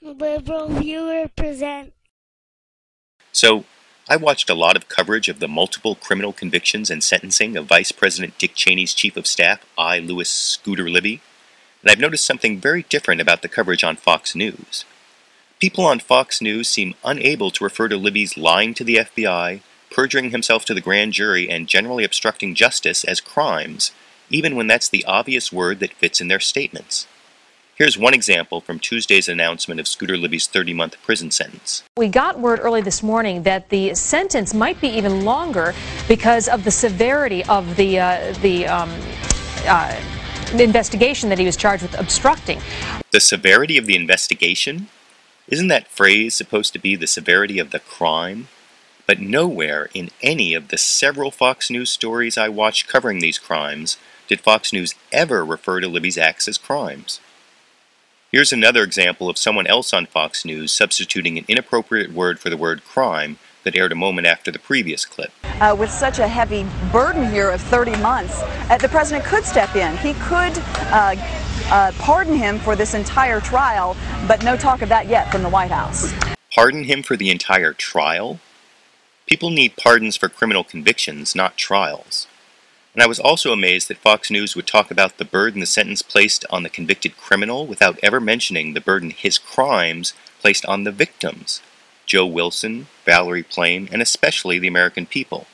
Liberal Viewer present. So, I watched a lot of coverage of the multiple criminal convictions and sentencing of Vice President Dick Cheney's Chief of Staff, I. Louis Scooter Libby, and I've noticed something very different about the coverage on Fox News. People on Fox News seem unable to refer to Libby's lying to the FBI, perjuring himself to the grand jury, and generally obstructing justice as crimes, even when that's the obvious word that fits in their statements. Here's one example from Tuesday's announcement of Scooter Libby's 30-month prison sentence. We got word early this morning that the sentence might be even longer because of the severity of the investigation that he was charged with obstructing. The severity of the investigation? Isn't that phrase supposed to be the severity of the crime? But nowhere in any of the several Fox News stories I watched covering these crimes did Fox News ever refer to Libby's acts as crimes. Here's another example of someone else on Fox News substituting an inappropriate word for the word crime that aired a moment after the previous clip. With such a heavy burden here of 30 months, the president could step in. He could pardon him for this entire trial, but no talk of that yet from the White House. Pardon him for the entire trial? People need pardons for criminal convictions, not trials. And I was also amazed that Fox News would talk about the burden the sentence placed on the convicted criminal without ever mentioning the burden his crimes placed on the victims, Joe Wilson, Valerie Plame, and especially the American people.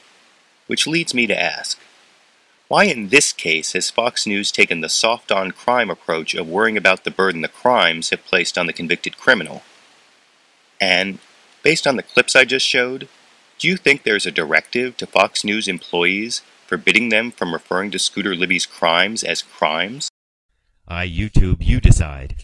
Which leads me to ask, why in this case has Fox News taken the soft-on-crime approach of worrying about the burden the crimes have placed on the convicted criminal? And, based on the clips I just showed, do you think there's a directive to Fox News employees forbidding them from referring to Scooter Libby's crimes as crimes? YouTube, you decide.